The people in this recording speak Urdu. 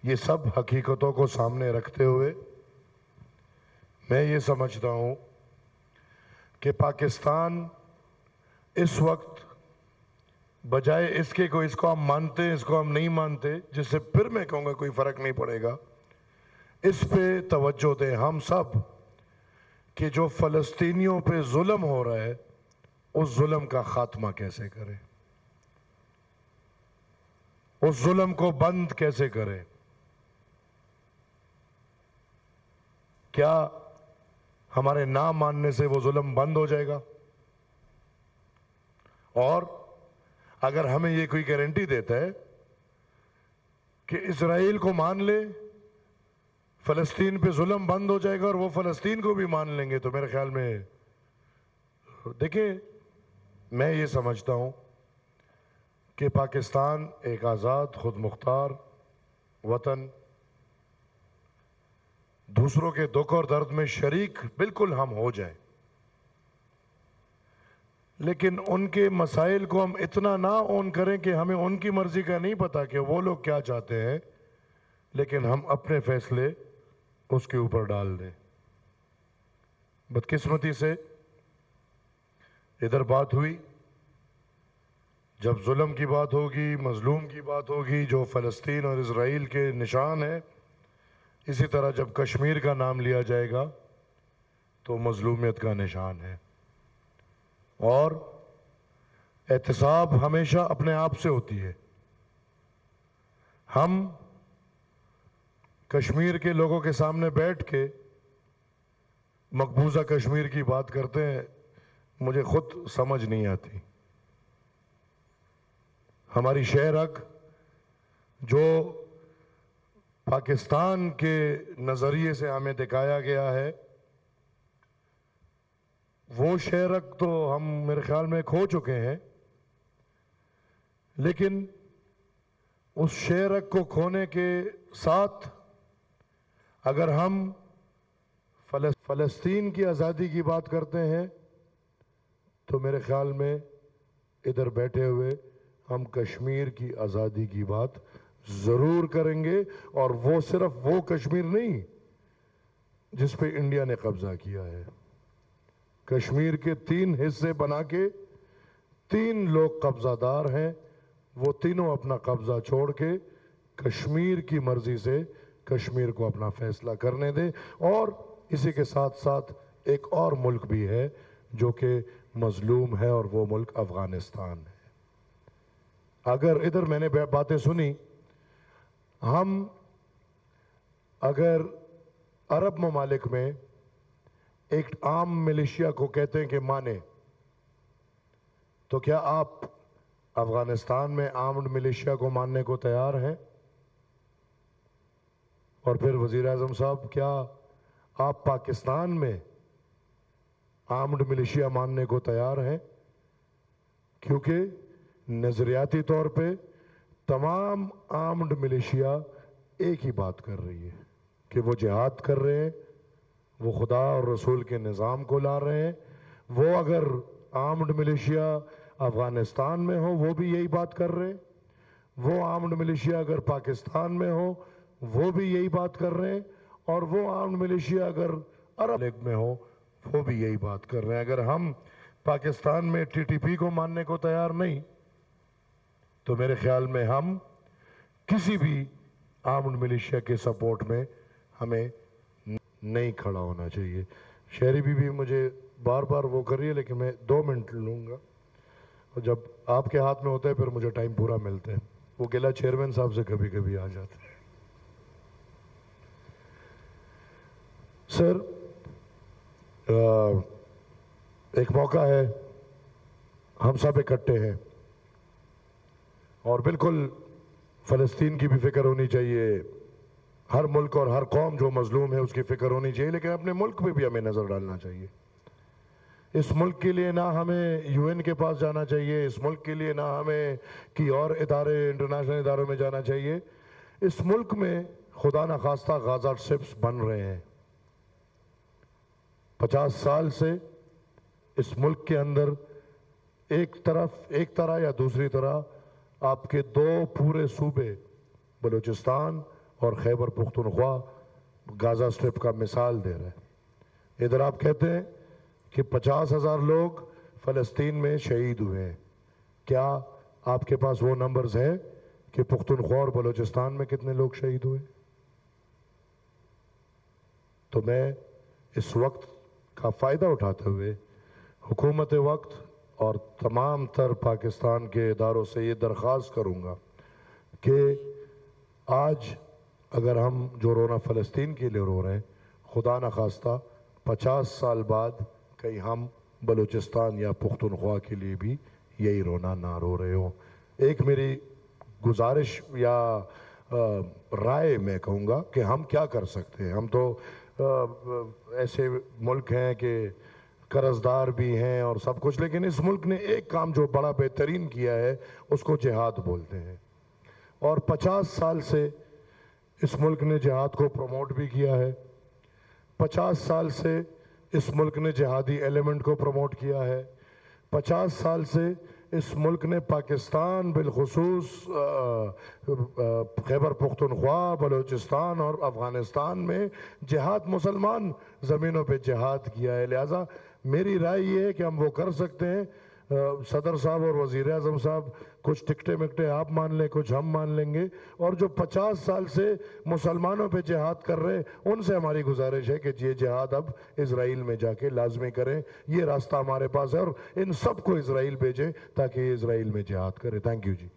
یہ سب حقیقتوں کو سامنے رکھتے ہوئے میں یہ سمجھتا ہوں کہ پاکستان اس وقت بجائے اس کے اس کو ہم مانتے ہیں، اس کو ہم نہیں مانتے، جس سے پھر میں کہوں گا کوئی فرق نہیں پڑے گا، اس پہ توجہ دیں ہم سب کہ جو فلسطینیوں پہ ظلم ہو رہا ہے اس ظلم کا خاتمہ کیسے کریں، اس ظلم کو بند کیسے کریں۔ کیا ہمارے نہ ماننے سے وہ ظلم بند ہو جائے گا؟ اور اگر ہمیں یہ کوئی گارنٹی دیتا ہے کہ اسرائیل کو مان لے فلسطین پہ ظلم بند ہو جائے گا اور وہ فلسطین کو بھی مان لیں گے، تو میرے خیال میں دیکھیں، میں یہ سمجھتا ہوں کہ پاکستان ایک آزاد خود مختار وطن، دوسروں کے دکھ اور درد میں شریک بالکل ہم ہو جائیں، لیکن ان کے مسائل کو ہم اتنا نہ اون کریں کہ ہمیں ان کی مرضی کا نہیں پتا کہ وہ لوگ کیا چاہتے ہیں، لیکن ہم اپنے فیصلے اس کے اوپر ڈال دیں۔ بدقسمتی سے ادھر بات ہوئی، جب ظلم کی بات ہوگی، مظلوم کی بات ہوگی، جو فلسطین اور اسرائیل کے نشان ہے، اسی طرح جب کشمیر کا نام لیا جائے گا تو مظلومیت کا نشان ہے۔ اور احتساب ہمیشہ اپنے آپ سے ہوتی ہے۔ ہم کشمیر کے لوگوں کے سامنے بیٹھ کے مقبوضہ کشمیر کی بات کرتے ہیں، مجھے خود سمجھ نہیں آتی۔ ہماری شہر حق جو پاکستان کے نظریے سے ہمیں دکھایا گیا ہے، وہ شہر حق تو ہم میرے خیال میں کھو چکے ہیں، لیکن اس شہر حق کو کھونے کے ساتھ اگر ہم فلسطین کی آزادی کی بات کرتے ہیں تو میرے خیال میں ادھر بیٹھے ہوئے ہم کشمیر کی آزادی کی بات ضرور کریں گے، اور وہ صرف وہ کشمیر نہیں جس پہ انڈیا نے قبضہ کیا ہے۔ کشمیر کے 3 حصے بنا کے 3 لوگ قبضہ دار ہیں، وہ تینوں اپنا قبضہ چھوڑ کے کشمیر کی مرضی سے کشمیر کو اپنا فیصلہ کرنے دیں۔ اور اسی کے ساتھ ساتھ ایک اور ملک بھی ہے جو کہ مظلوم ہے، اور وہ ملک افغانستان ہے۔ اگر ادھر میں نے باتیں سنی، ہم اگر عرب ممالک میں ایک عام ملیشیا کو کہتے ہیں کہ مانے، تو کیا آپ افغانستان میں آرمڈ ملیشیا کو ماننے کو تیار ہیں؟ اور پھر وزیر اعظم صاحب، کیا آپ پاکستان میں آرمڈ ملیشیا ماننے کو تیار ہیں؟ کیونکہ نظریاتی طور پہ تمام آرمڈ ملیشیا ایک ہی بات کر رہی ہے کہ وہ جہاد کر رہے ہیں، وہ خدا اور رسول کے نظام کو لا رہے ہیں۔ وہ اگر آرمڈ ملیشیا افغانستان میں ہو وہ بھی یہی بات کر رہے ہیں، وہ آرمڈ ملیشیا اگر پاکستان میں ہو وہ بھی یہی بات کر رہے ہیں، اور وہ آرمڈ ملیشیا اگر عرب ملک میں ہو وہ بھی یہی بات کر رہے ہیں۔ اگر ہم پاکستان میں ٹی ٹی پی کو ماننے کو تیار نہیں تو میرے خیال میں ہم کسی بھی آرمڈ ملیشیا کے سپورٹ میں ہمیں نہیں کھڑا ہونا چاہیے۔ شہری بھی مجھے بار بار وہ کر رہی ہے، لیکن میں 2 منٹ لوں گا، اور جب آپ کے ہاتھ میں ہوتا ہے پھر مجھے ٹائم پورا ملتا ہے۔ وہ گلہ چیئرمین صاحب سے کبھی کبھی آ جاتا ہے۔ سر، ایک موقع ہے، ہم سب اکٹھے ہیں، اور بالکل فلسطین کی بھی فکر ہونی چاہیے، ہر ملک اور ہر قوم جو مظلوم ہے اس کی فکر ہونی چاہیے، لیکن اپنے ملک پہ بھی ہمیں نظر ڈالنا چاہیے۔ اس ملک کے لیے نہ ہمیں یو این کے پاس جانا چاہیے، اس ملک کے لیے نہ ہمیں کی اور ادارے انٹرنیشنل اداروں میں جانا چاہیے۔ اس ملک میں خدا نخواستہ غازہ شپس بن رہے ہیں۔ 50 سال سے اس ملک کے اندر ایک طرح یا دوسری طرح آپ کے 2 پورے صوبے بلوچستان اور خیبر پختونخوا غازہ سٹرپ کا مثال دے رہے ہیں۔ ادھر آپ کہتے ہیں کہ 50,000 لوگ فلسطین میں شہید ہوئے ہیں۔ کیا آپ کے پاس وہ نمبرز ہیں کہ پختونخوا اور بلوچستان میں کتنے لوگ شہید ہوئے؟ تو میں اس وقت کا فائدہ اٹھاتے ہوئے حکومت وقت اور تمام تر پاکستان کے اداروں سے یہ درخواست کروں گا کہ آج اگر ہم جو رونا فلسطین کے لیے رو رہے ہیں، خدا نخواستہ 50 سال بعد کہیں ہم بلوچستان یا پختونخوا کے لیے بھی یہی رونا نہ رو رہے ہوں۔ ایک میری گزارش یا رائے میں کہوں گا کہ ہم کیا کر سکتے ہیں۔ ہم تو ایسے ملک ہیں کہ قرض دار بھی ہیں اور سب کچھ، لیکن اس ملک نے ایک کام جو بڑا بہترین کیا ہے اس کو جہاد بولتے ہیں، اور 50 سال سے اس ملک نے جہاد کو پروموٹ بھی کیا ہے۔ 50 سال سے اس ملک نے جہادی ایلیمنٹ کو پروموٹ کیا ہے۔ 50 سال سے اس ملک نے پاکستان بالخصوص خیبر پختونخوا، بلوچستان اور افغانستان میں جہاد، مسلمان زمینوں پہ جہاد کیا ہے۔ لہٰذا میری رائے یہ ہے کہ ہم وہ کر سکتے ہیں۔ صدر صاحب اور وزیر اعظم صاحب کچھ ٹکٹیں مکٹیں آپ مان لیں، کچھ ہم مان لیں گے، اور جو 50 سال سے مسلمانوں پہ جہاد کر رہے ہیں ان سے ہماری گزارش ہے کہ یہ جہاد اب اسرائیل میں جا کے لازمی کریں۔ یہ راستہ ہمارے پاس ہے اور ان سب کو اسرائیل بھیجیں تاکہ یہ اسرائیل میں جہاد کرے۔ Thank you G.